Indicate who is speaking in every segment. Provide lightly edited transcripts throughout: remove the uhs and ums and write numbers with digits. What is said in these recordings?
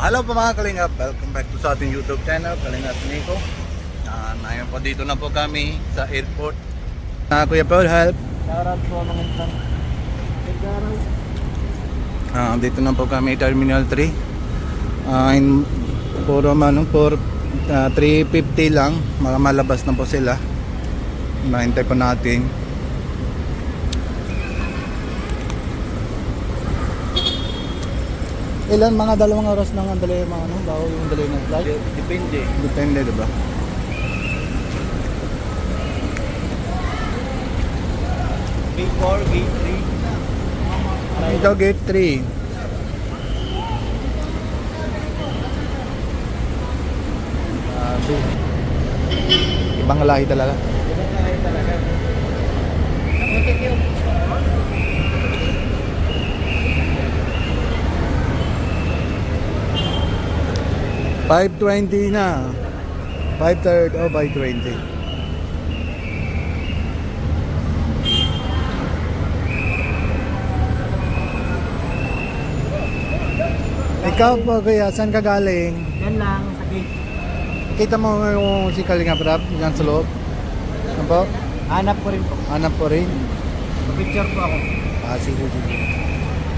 Speaker 1: Hello po mga Kalingap, welcome back to sa ating YouTube channel, Kalingap Nico. Ngayon po dito na po kami sa airport. Kuya Paul, help.
Speaker 2: Shoutout po mga insan.
Speaker 1: Dito na po kami Terminal 3. Puro 350 lang, malabas na po sila. Mahintay po natin. Ilan mga dalawang oras nang andali mga bago yung delay ng flight?
Speaker 2: Depende.
Speaker 1: Depende, diba?
Speaker 2: Gate 4, Gate 3.
Speaker 1: Ito gate 3. Ibang lahi talaga.
Speaker 2: Ibang lahi talaga. Nakutik yun.
Speaker 1: $5.20 na. 5.30 o 5.20. Ikaw po kuya, saan ka galing?
Speaker 2: Yan lang, sa gate.
Speaker 1: Kita mo yung si Kalingap Rap dyan sa loob? Ano po?
Speaker 2: Hanap ko rin po.
Speaker 1: Hanap po rin.
Speaker 2: Picture po ako.
Speaker 1: Sige.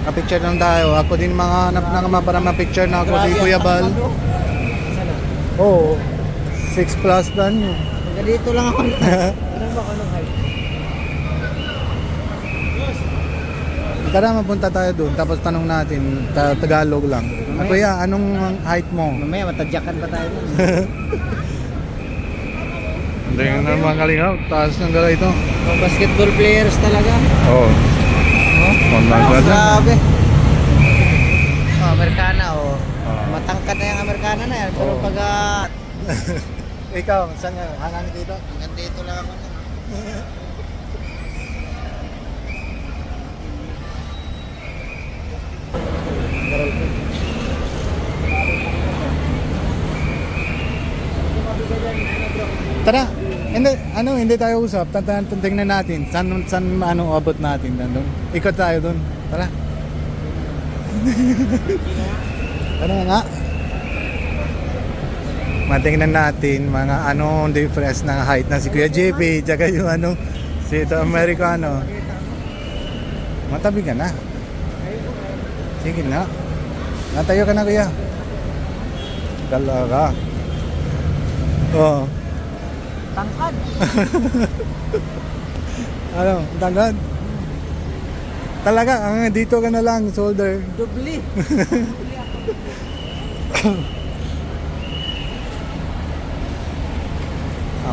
Speaker 1: Na-picture lang tayo. Ako din mga hanap na para ma-picture na ako si Kuya Bal. Oo. 6 plus brand nyo.
Speaker 2: Dito lang ako. Ano ba anong height?
Speaker 1: Tara, mapunta tayo doon. Tapos tanong natin. Tagalog lang. Kuya, anong height mo?
Speaker 2: Mamaya matadyakan pa tayo nun.
Speaker 1: Hindi nga naman Kalingap. Taas ng gala ito.
Speaker 2: Mga basketball players talaga.
Speaker 1: Oo.
Speaker 2: Grabe. Amerikana
Speaker 1: Ah.
Speaker 2: matangkad na yung Amerikana na yan. Pero
Speaker 1: Oo.
Speaker 2: pag
Speaker 1: Ikaw, saan nga? Hangang dito?
Speaker 2: hanggang dito lang ako.
Speaker 1: Tara. Hindi tayo usap. Tingnan natin. Saan abot natin doon. Ikot tayo doon. Tara. Tara nga. Matingnan natin mga difference ng height na si Kuya JP tsaka yung si ito Amerikano. Matabi ka na. Sige na. Natayo ka na kuya. Talaga. Oo.
Speaker 2: Tangkad.
Speaker 1: Tangkad? Talaga, dito ka na lang, shoulder.
Speaker 2: Dubli.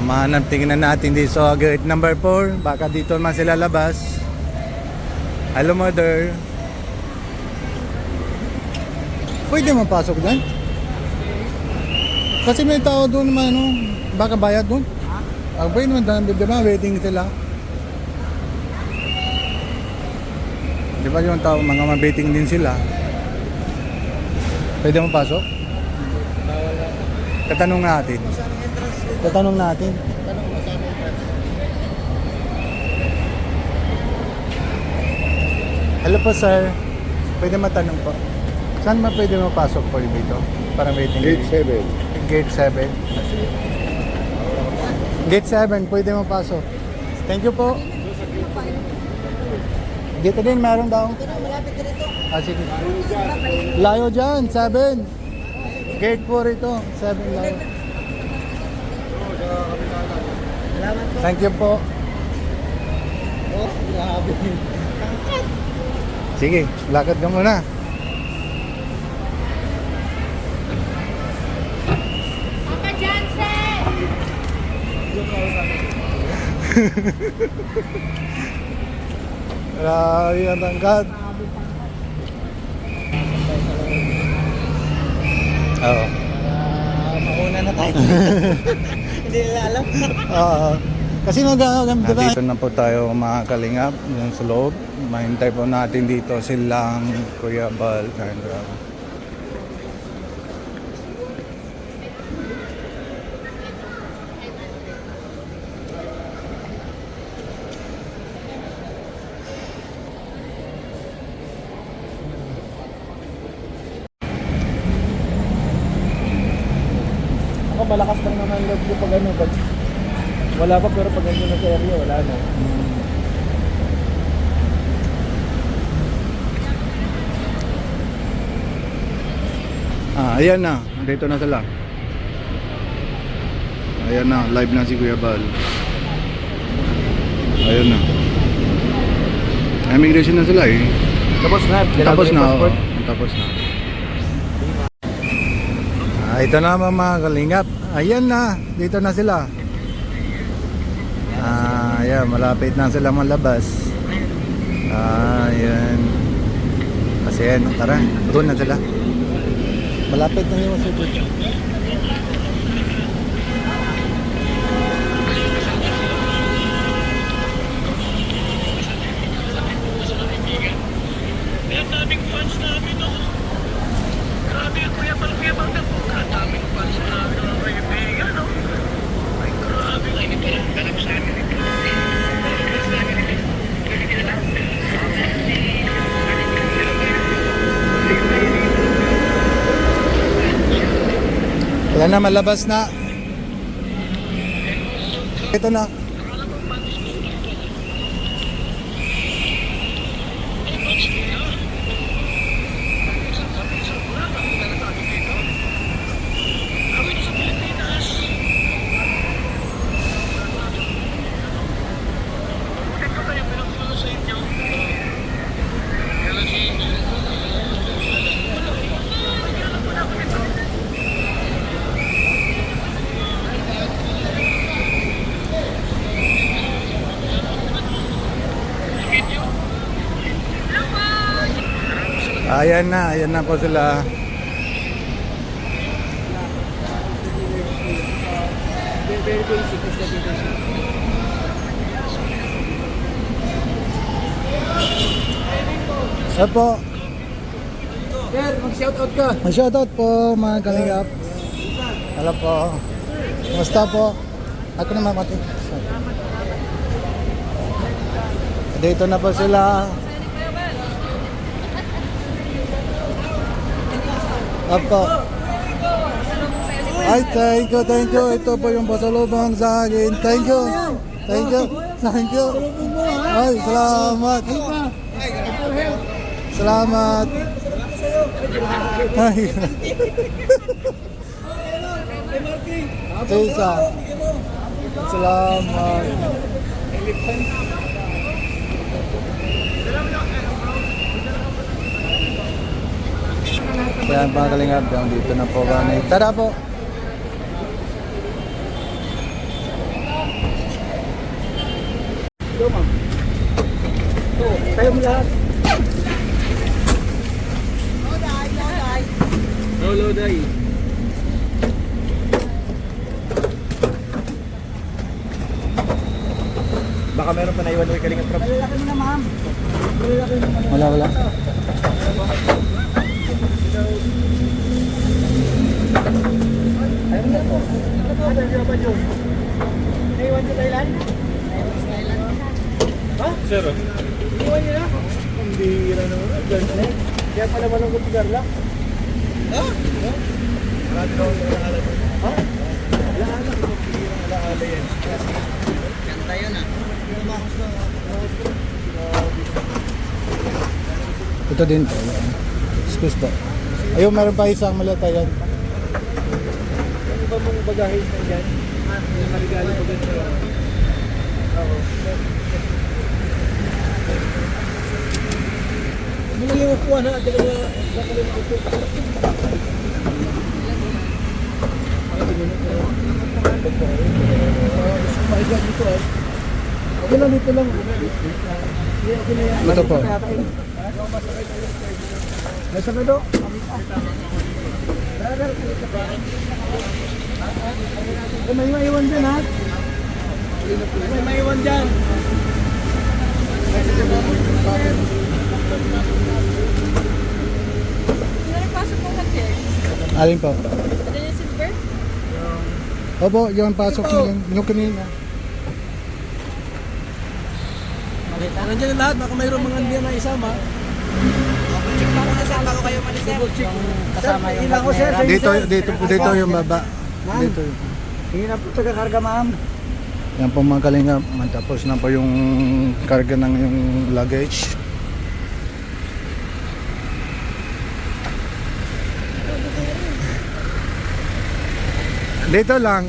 Speaker 1: Mahanap, tingnan natin dito sa gate number 4. Baka dito man sila labas. Hello mother. Pwede mapasok dyan? Kasi may tao doon naman, baka bayad doon. Pwede naman, di ba, waiting sila. Di ba yung tao, mga mabiting din sila. Pwede mapasok? Tatanong natin.
Speaker 2: Tanong mo sa amin.
Speaker 1: Hello po sir. Pwede matanong po. Saan pwede mapasok po dito? Para waiting.
Speaker 3: Gate 7.
Speaker 1: Gate 7. Gate 7, pwede mapasok. Thank you po. Dito din, meron daw. Sige. Layo dyan, 7. Gate 4 ito, 7 layo.
Speaker 2: Salamat po.
Speaker 1: Thank you po.
Speaker 2: Oh, grabe. Tangkad.
Speaker 1: Sige, lakad ka muna.
Speaker 4: Papa Johnson!
Speaker 1: Grabe ang tangkad. Oo.
Speaker 2: Mauna na tayo. Hindi nila alam.
Speaker 1: Kasi dito na po tayo mga Kalingap yung sa loob. Mahintay po natin dito silang Kuya Bal and
Speaker 2: malakas lang naman loob ko pag ano, pag wala pa, pero pag ganyan na sa area, wala na.
Speaker 1: Ayan na. Dito na sila. Ayan na. Live na si Kuya Bal. Ayan na. Immigration na sila eh.
Speaker 2: Tapos na,
Speaker 1: Tapos na.
Speaker 2: passport.
Speaker 1: Tapos na. Ito na mga kalingap. Ayan na. Dito na sila. Ayan. Malapit na sila malabas. Ayan. Kasi yan. Tara. Doon na sila. Malapit na yung sudod. Wala na, malabas na. Ito na. Ayan na po sila.
Speaker 2: Very basic is the basic.
Speaker 1: Sir po.
Speaker 2: Sir, mag-shoutout ka.
Speaker 1: Shoutout po mga kalingap. Hello po. Kumusta po? Ako naman pati. Dito na po sila. Apo. Ay, thank you. Ito po yung pasalubong sa akin. Thank you. Ay, salamat. Salamat. Ay. Tisa. Salamat. Kaya mga kalingap, dito na po kami. Tara po!
Speaker 2: Ito, ma'am. Ito, tayo mo lahat. Loday. Baka meron pa naiwan ng Kalingap Prab. Malalaki mo na, ma'am.
Speaker 1: Wala.
Speaker 2: Ayun na po. Ano ba yun? Naiwan sa Thailand? Ha? Sir. Naiwan nyo na? Ang bira naman. Kaya pala malungkot si Carla. Ha? Marami daw ang alaala mo. Ha? Alaala ko. Alaala yan. Kanta yun ah.
Speaker 1: Ito din po. Excuse po. Ayun, meron pa isang malata yan.
Speaker 2: Ano ba mong bagahe na dyan? Yung maligalo ko dyan sa... Oo. Ano lang yung upuan ha? At yung nakalimutan ko. Paisa dito eh. Okay lang dito lang. Okay na yan.
Speaker 1: Ito po.
Speaker 2: Nasa ka do? May maiwan dyan ha? May maiwan dyan.
Speaker 4: Pasok mo hotel.
Speaker 1: Alin po?
Speaker 4: Ano yung silver?
Speaker 1: Opo, yung pasok niyo, yung kanina.
Speaker 2: Nandiyan na lahat, baka mayroong mga hindi na isama.
Speaker 4: Check pa ako na saan bago kayo malis, sir.
Speaker 2: Kasama yung ilang ko sir.
Speaker 1: Dito yung baba.
Speaker 2: Ma'am.
Speaker 1: Dito.
Speaker 2: Hindi na po taga-karga, ma'am.
Speaker 1: Yan po mga kalingap. Matapos na po yung karga ng yung luggage. Dito lang.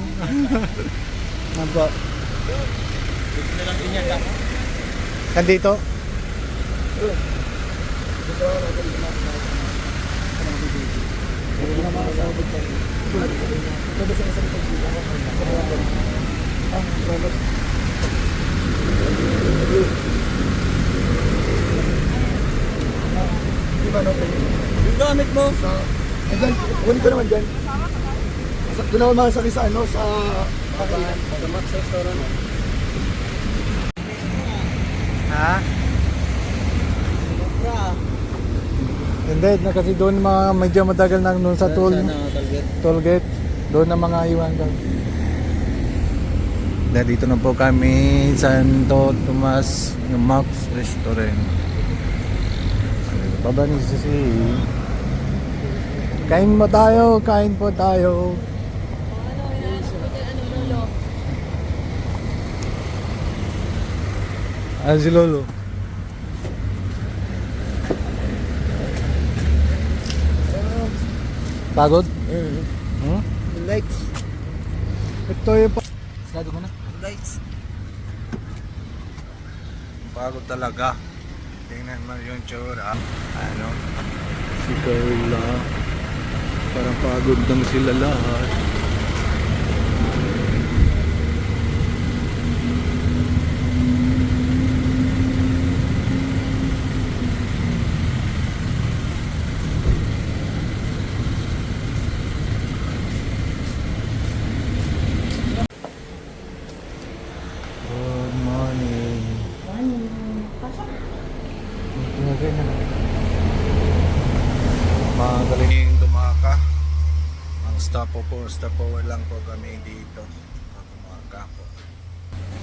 Speaker 1: Yan po. Nandito?
Speaker 2: Yung gamit mo. Ayan, kunin ko naman dyan. Doon ako makasakit sa ano, sa Max Restaurant.
Speaker 1: Ha? Hindi, na kasi doon mga medyo matagal na doon sa toll gate. Doon na mga iwan doon. Dito na po kami Santo Tomas ng Max Restaurant. Baba ni Sisi. Kain mo tayo, kain po tayo.
Speaker 4: Ano yan? Lolo?
Speaker 1: Ah, si Lolo. Pagod? Hmm?
Speaker 2: Lights.
Speaker 1: Ito yung
Speaker 2: Sigado mo na. Lights.
Speaker 1: pagod talaga. Tingnan mo yung tsura. Ano? Si Carla. Parang pagod lang sila lahat. Good morning. Mga galing dumaka. Ang stopover lang po kami dito. Dumaka po.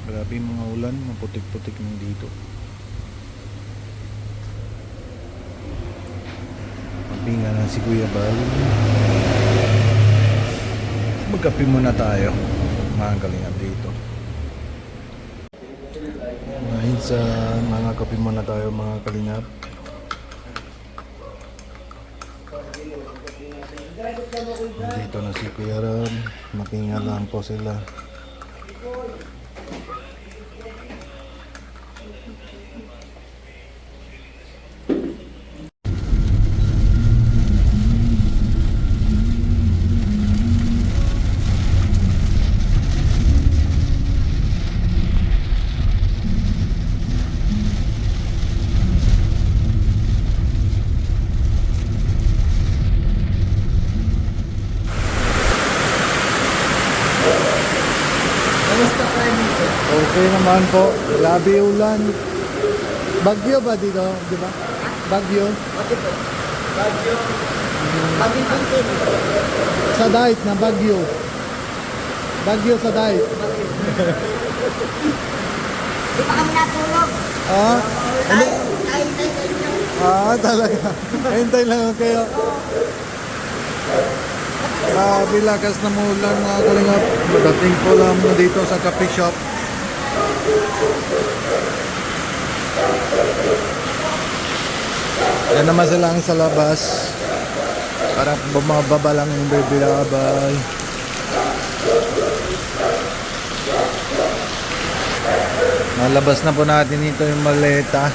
Speaker 1: Grabe yung mga ulan, maputik-putik nang dito. Pabinga na si Kuya Bal. Magkape muna tayo. Mga galing dito. Mga kape muna tayo mga kalingap. Dito na si Kuya Ram. Makinga lang po sila.
Speaker 2: Kamusta kayo dito?
Speaker 1: Okay naman po. Grabe ulan. Bagyo ba dito? Di ba? Bagyo.
Speaker 2: Bakit po? Bagyo. Bagyo dito.
Speaker 1: Sa diet na Bagyo. Bagyo sa diet.
Speaker 3: Di pa kami natulog.
Speaker 1: Ah? Ano?
Speaker 3: Ay, kayo.
Speaker 1: Ah, talaga. Hintay lang kayo. Grabe lakas na mulan mga kalingap. Madating ko lang dito sa coffee shop. Yan naman sila sa labas. Parang bumababa lang yung bibirabay. Nalabas na po natin ito yung maleta.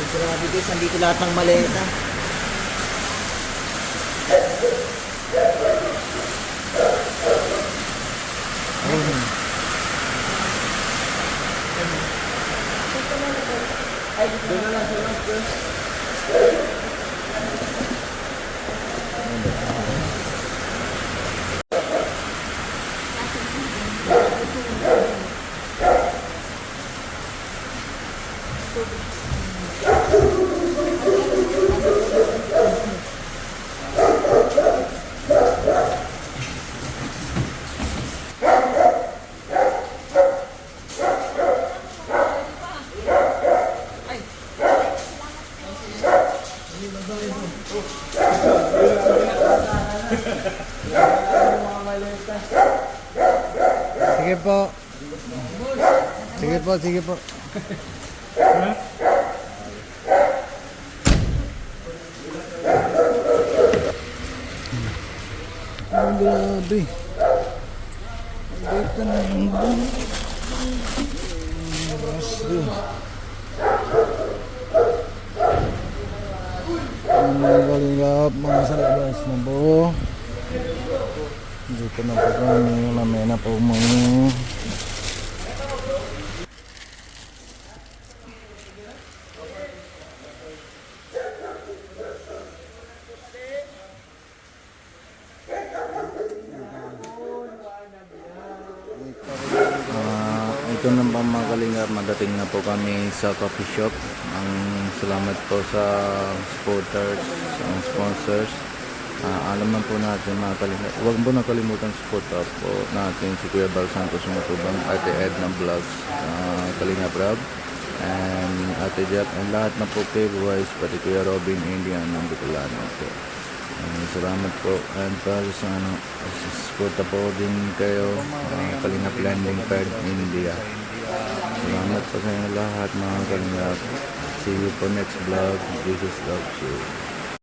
Speaker 2: Grabe guys, nandito lahat ng maleta. Doon na lang sa last guys.
Speaker 1: Sige po, sige po. Ang grabe. Dito na yung mga kalingap, mga sa labas na po. Dito na po kami, lamay na po mga ito na pa mga kalingap, madating na po kami sa coffee shop. Ang salamat po sa supporters, sa sponsors. Alaman po natin mga kalingap, huwag po nakalimutan support po natin si Kuya Bal Santos Matubang, Ate Edna Vlogs, Kalingap Rob, and Ate Jack, and lahat na po favorites, pati Kuya Robin Indian ng Bicolano po. Salamat po, and para sa suporta po din kayo, Kalingap Landing Pad India. Salamat po sa inyo lahat mga kalingap. See you po next vlog. Jesus loves you.